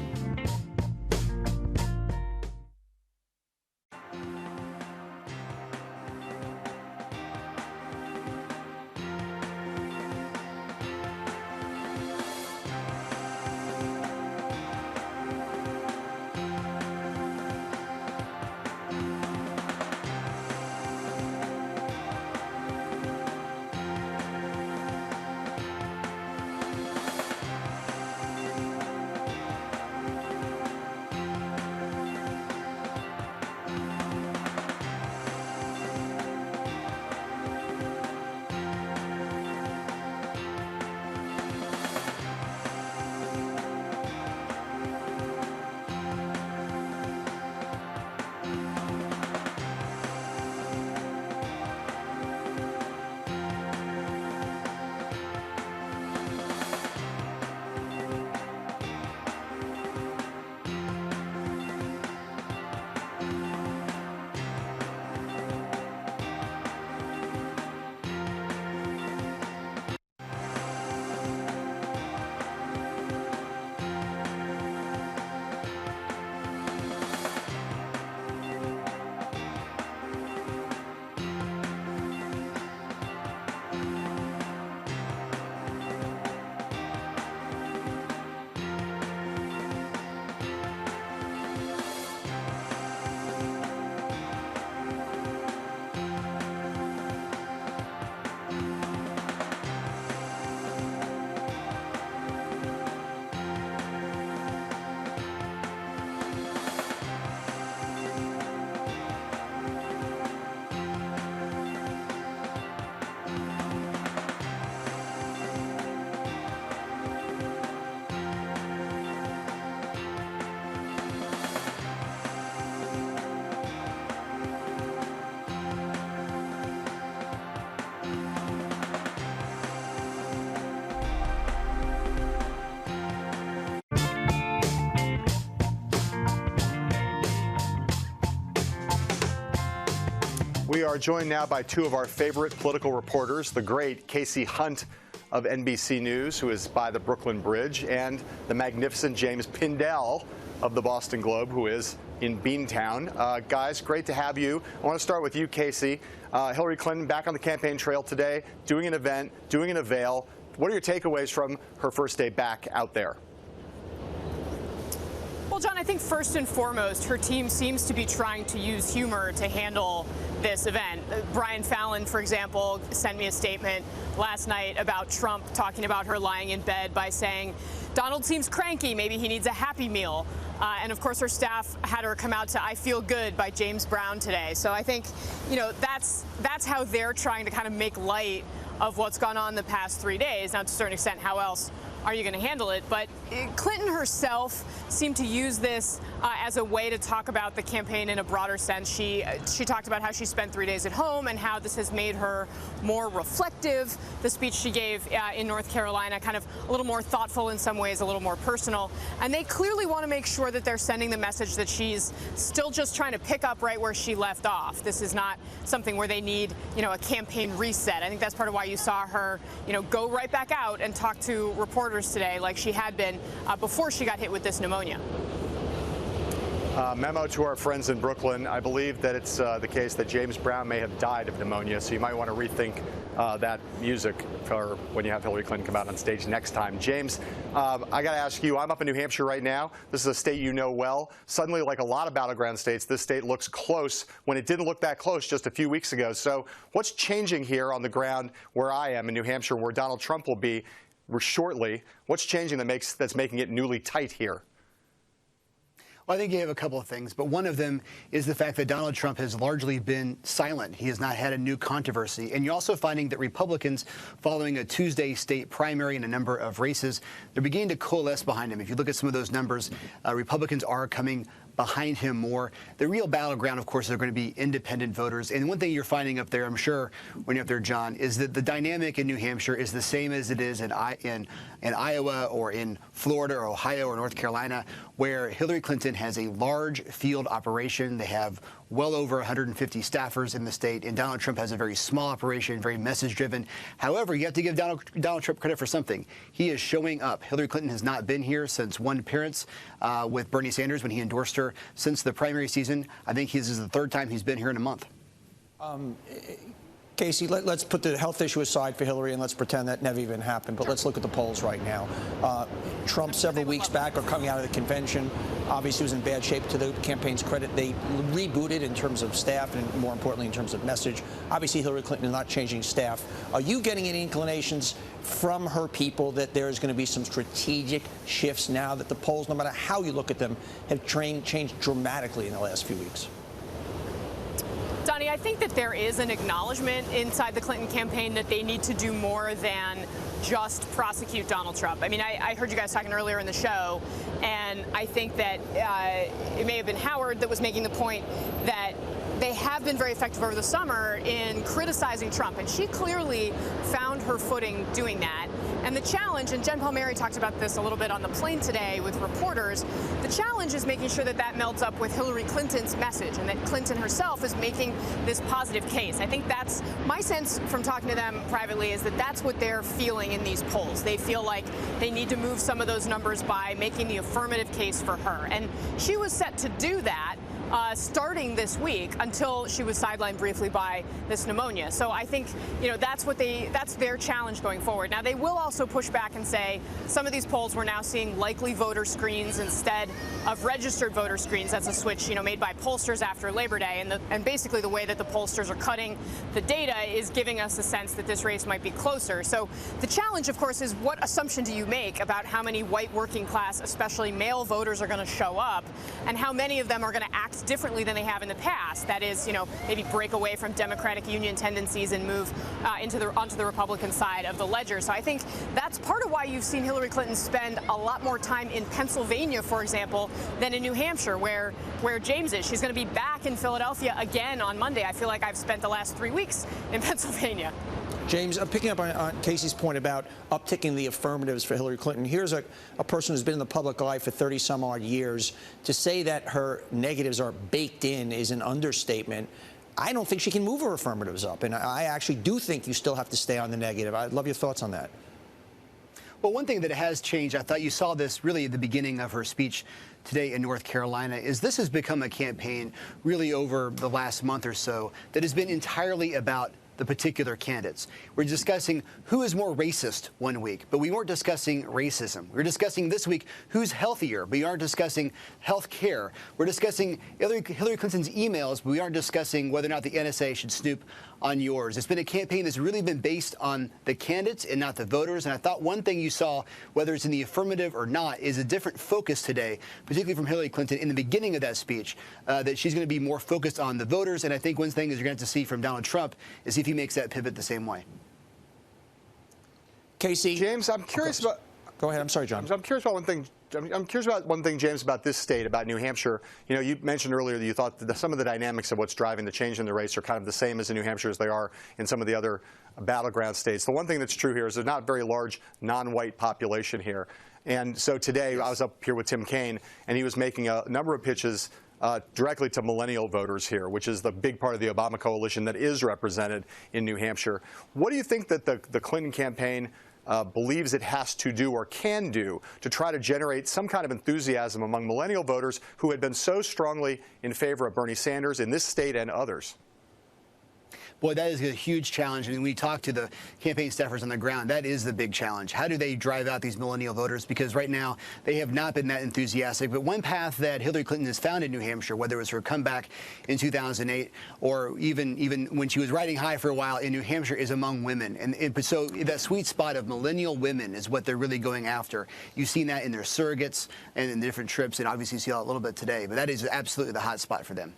We are joined now by two of our favorite political reporters, the great Casey Hunt of NBC News, who is by the Brooklyn Bridge, and the magnificent James Pindell of the Boston Globe, who is in Beantown. Guys, great to have you. I want to start with you, Casey. Hillary Clinton back on the campaign trail today, doing an event, doing an avail. What are your takeaways from her first day back out there? Well, John, I think first and foremost, her team seems to be trying to use humor to handle this event. Brian Fallon, for example, sent me a statement last night about Trump, talking about her lying in bed by saying, Donald seems cranky, maybe he needs a Happy Meal. And of course, her staff had her come out to I Feel Good by James Brown today. So I think, that's how they're trying to kind of make light of what's gone on the past 3 days. Now, to a certain extent, how else are you going to handle it? But Clinton herself seemed to use this as a way to talk about the campaign in a broader sense. She talked about how she spent 3 days at home and how this has made her more reflective. The speech she gave in North Carolina, kind of a little more thoughtful in some ways, a little more personal. And they clearly want to make sure that they're sending the message that she's still just trying to pick up right where she left off. This is not something where they need, a campaign reset. I think that's part of why you saw her, go right back out and talk to reporters today like she had been before she got hit with this pneumonia. Memo to our friends in Brooklyn. I believe that it's the case that James Brown may have died of pneumonia, so you might want to rethink that music for when you have Hillary Clinton come out on stage next time. James, I got to ask you, I'm up in New Hampshire right now. This is a state you know well. Suddenly, like a lot of battleground states, this state looks close when it didn't look that close just a few weeks ago. So what's changing here on the ground where I am in New Hampshire, where Donald Trump will be shortly? What's changing that's making it newly tight here? Well, I think you have a couple of things, but one of them is the fact that Donald Trump has largely been silent. He has not had a new controversy. And you're also finding that Republicans, following a Tuesday state primary in a number of races, they're beginning to coalesce behind him. If you look at some of those numbers, Republicans are coming behind him more. The real battleground, of course, are going to be independent voters. And one thing you're finding up there, I'm sure, when you're up there, John, is that the dynamic in New Hampshire is the same as it is in Iowa or in Florida or Ohio or North Carolina, where Hillary Clinton has a large field operation. They have well over 150 staffers in the state, and Donald Trump has a very small operation, very message-driven. However, you have to give Donald Trump credit for something. He is showing up. Hillary Clinton has not been here since one appearance with Bernie Sanders when he endorsed her since the primary season. I think this is the third time he's been here in a month. Casey, let's put the health issue aside for Hillary and let's pretend that never even happened. But let's look at the polls right now. Trump, several weeks back, are coming out of the convention. Obviously, was in bad shape to the campaign's credit. They rebooted in terms of staff and, more importantly, in terms of message. Obviously, Hillary Clinton is not changing staff. Are you getting any inclinations from her people that there's going to be some strategic shifts now that the polls, no matter how you look at them, have changed dramatically in the last few weeks? Donnie, I think that there is an acknowledgement inside the Clinton campaign that they need to do more than just prosecute Donald Trump. I mean, I heard you guys talking earlier in the show, and I think that it may have been Howard that was making the point that they have been very effective over the summer in criticizing Trump, and she clearly found her footing doing that. And the challenge, and Jen Palmieri talked about this a little bit on the plane today with reporters, the challenge is making sure that that melds up with Hillary Clinton's message and that Clinton herself is making this positive case. I think that's my sense from talking to them privately, is that that's what they're feeling in these polls. They feel like they need to move some of those numbers by making the affirmative case for her. And she was set to do that starting this week until she was sidelined briefly by this pneumonia. So I think, that's their challenge going forward. Now, they will also push back and say some of these polls we're now seeing likely voter screens instead of registered voter screens. That's a switch, made by pollsters after Labor Day. And basically the way that the pollsters are cutting the data is giving us a sense that this race might be closer. So the challenge, of course, is what assumption do you make about how many white working class, especially male voters, are going to show up, and how many of them are going to act differently than they have in the past. That is, maybe break away from Democratic Union tendencies and move onto the Republican side of the ledger. So I think that's part of why you've seen Hillary Clinton spend a lot more time in Pennsylvania, for example, than in New Hampshire, where James is. She's going to be back in Philadelphia again on Monday. I feel like I've spent the last 3 weeks in Pennsylvania. James, picking up on Casey's point about upticking the affirmatives for Hillary Clinton, here's a person who's been in the public eye for 30-some-odd years. To say that her negatives are baked in is an understatement. I don't think she can move her affirmatives up. And I actually do think you still have to stay on the negative. I'd love your thoughts on that. Well, one thing that has changed, I thought you saw this really at the beginning of her speech today in North Carolina, is this has become a campaign really over the last month or so that has been entirely about the particular candidates. We're discussing who is more racist one week, but we weren't discussing racism. We're discussing this week who's healthier, but we aren't discussing health care. We're discussing Hillary Clinton's emails, but we aren't discussing whether or not the NSA should snoop on yours. It's been a campaign that's really been based on the candidates and not the voters. And I thought one thing you saw, whether it's in the affirmative or not, is a different focus today, particularly from Hillary Clinton in the beginning of that speech, that she's going to be more focused on the voters. And I think one thing is you're going to have to see from Donald Trump is if he makes that pivot the same way. Casey? James, I'm curious about... Go ahead. I'm sorry, John. I'm curious about one thing. I'm curious about one thing, James, about this state, about New Hampshire. You know, you mentioned earlier that you thought that some of the dynamics of what's driving the change in the race are kind of the same as in New Hampshire as they are in some of the other battleground states. The one thing that's true here is there's not a very large non-white population here. And so today I was up here with Tim Kaine, and he was making a number of pitches directly to millennial voters here, which is the big part of the Obama coalition that is represented in New Hampshire. What do you think that the Clinton campaign believes it has to do or can do to try to generate some kind of enthusiasm among millennial voters who had been so strongly in favor of Bernie Sanders in this state and others? Boy, that is a huge challenge. I mean, when we talk to the campaign staffers on the ground, that is the big challenge. How do they drive out these millennial voters? Because right now, they have not been that enthusiastic. But one path that Hillary Clinton has found in New Hampshire, whether it was her comeback in 2008 or even when she was riding high for a while in New Hampshire, is among women. And so that sweet spot of millennial women is what they're really going after. You've seen that in their surrogates and in different trips, and obviously you see that a little bit today. But that is absolutely the hot spot for them.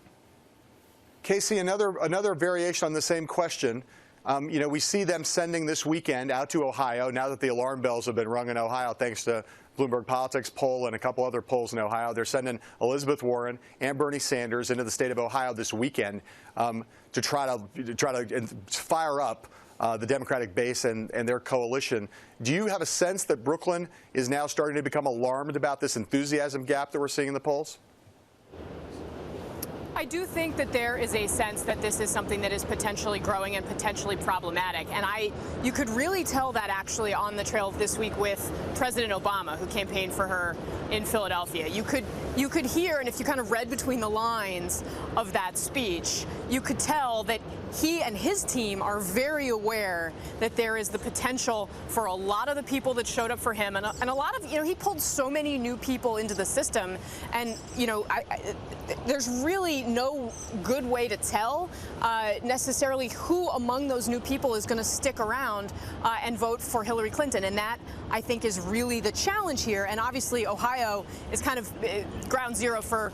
Casey, another variation on the same question. You know, we see them sending this weekend out to Ohio now that the alarm bells have been rung in Ohio thanks to Bloomberg Politics poll and a couple other polls in Ohio. They're sending Elizabeth Warren and Bernie Sanders into the state of Ohio this weekend to try to fire up the Democratic base and their coalition. Do you have a sense that Brooklyn is now starting to become alarmed about this enthusiasm gap that we're seeing in the polls? I do think that there is a sense that this is something that is potentially growing and potentially problematic. And you could really tell that actually on the trail this week with President Obama, who campaigned for her in Philadelphia. You could hear, and if you kind of read between the lines of that speech, you could tell that he and his team are very aware that there is the potential for a lot of the people that showed up for him, and a lot of, he pulled so many new people into the system, and, there's really no good way to tell necessarily who among those new people is going to stick around and vote for Hillary Clinton, and that, I think, is really the challenge here, and obviously Ohio is kind of ground zero for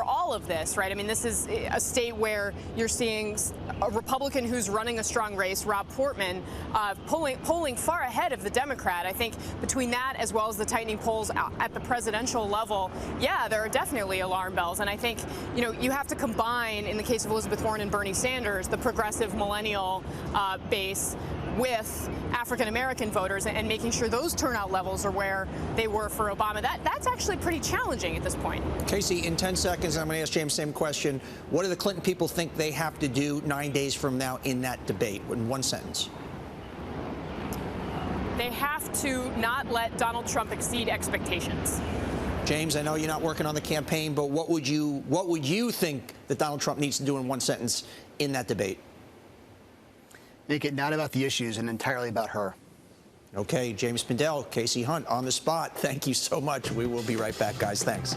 all of this, right? I mean, this is a state where you're seeing a Republican who's running a strong race, Rob Portman, polling far ahead of the Democrat. I think between that as well as the tightening polls at the presidential level, yeah, there are definitely alarm bells. And I think, you have to combine, in the case of Elizabeth Warren and Bernie Sanders, the progressive millennial base with African-American voters and making sure those turnout levels are where they were for Obama. That's actually pretty challenging at this point. Casey, in 10 seconds, I'm going to ask James the same question. What do the Clinton people think they have to do 9 days from now in that debate, in one sentence? They have to not let Donald Trump exceed expectations. James, I know you're not working on the campaign, but what would you think that Donald Trump needs to do in one sentence in that debate? Make it not about the issues and entirely about her. Okay, James Pindell, Casey Hunt on the spot. Thank you so much. We will be right back, guys. Thanks.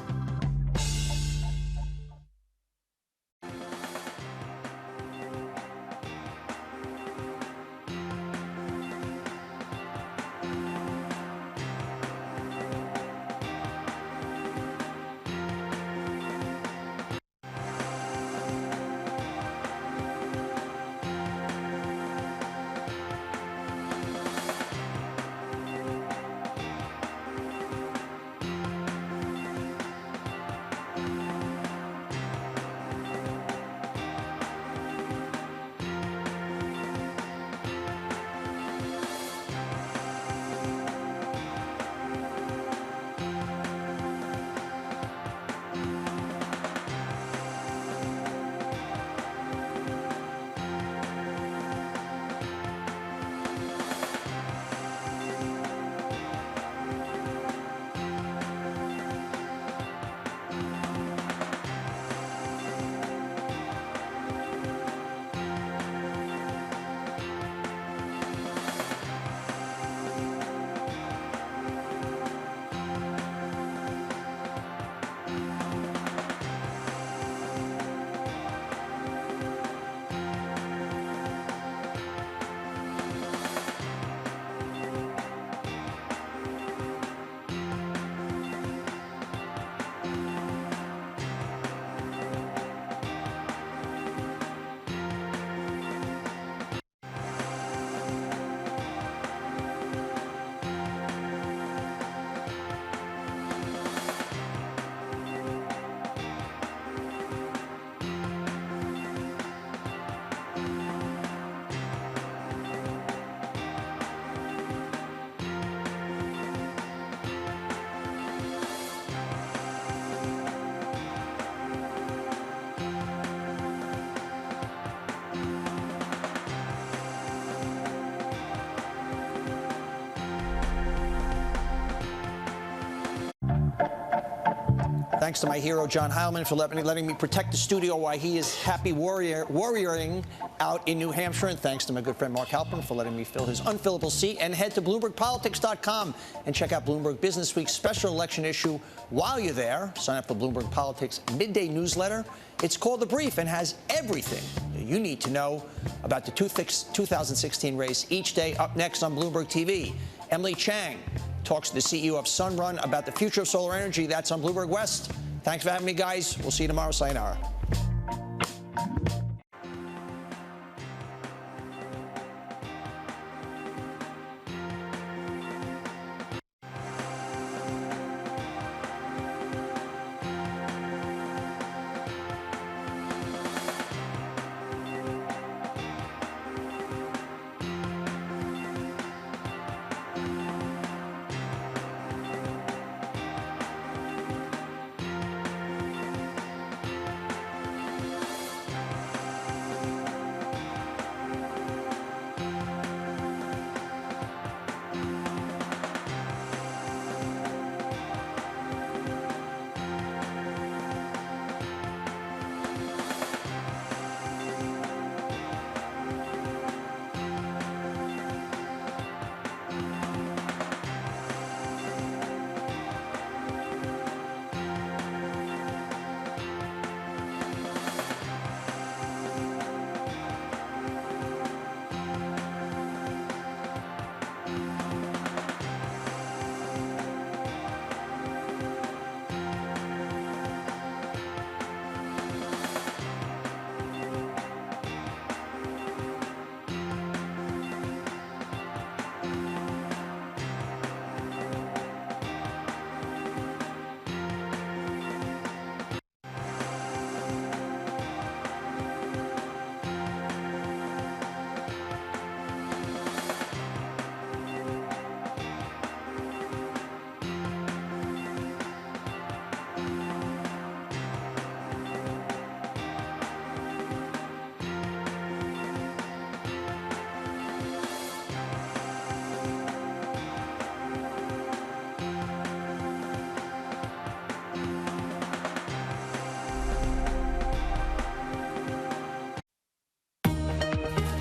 Thanks to my hero, John Heilman, for letting me protect the studio while he is happy warrioring out in New Hampshire. And thanks to my good friend Mark Halpern for letting me fill his unfillable seat. And head to BloombergPolitics.com and check out Bloomberg Business Week's special election issue. While you're there, sign up for Bloomberg Politics midday newsletter. It's called The Brief and has everything you need to know about the 2016 race each day. Up next on Bloomberg TV, Emily Chang talks to the CEO of Sunrun about the future of solar energy. That's on Bloomberg West. Thanks for having me, guys. We'll see you tomorrow. Sayonara.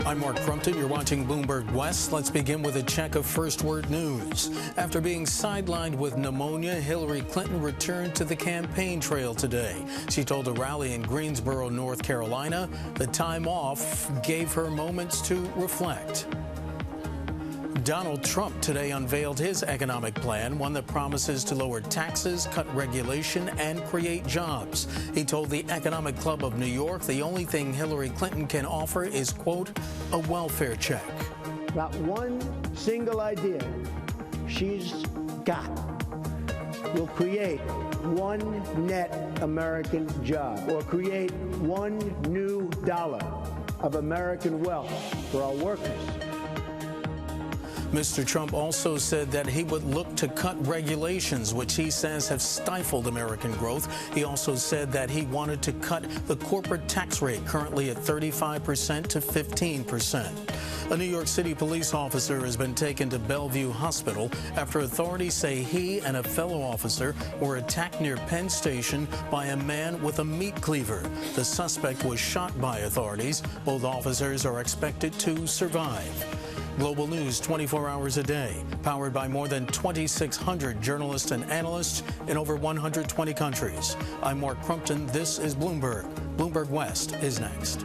I'm Mark Crumpton. You're watching Bloomberg West. Let's begin with a check of First Word News. After being sidelined with pneumonia, Hillary Clinton returned to the campaign trail today. She told a rally in Greensboro, North Carolina, the time off gave her moments to reflect. Donald Trump today unveiled his economic plan, one that promises to lower taxes, cut regulation, and create jobs. He told the Economic Club of New York the only thing Hillary Clinton can offer is, quote, a welfare check. Not one single idea she's got will create one net American job or create one new dollar of American wealth for our workers. Mr. Trump also said that he would look to cut regulations, which he says have stifled American growth. He also said that he wanted to cut the corporate tax rate, currently at 35% to 15%. A New York City police officer has been taken to Bellevue Hospital after authorities say he and a fellow officer were attacked near Penn Station by a man with a meat cleaver. The suspect was shot by authorities. Both officers are expected to survive. Global news 24 hours a day, powered by more than 2,600 journalists and analysts in over 120 countries. I'm Mark Crumpton. This is Bloomberg. Bloomberg West is next.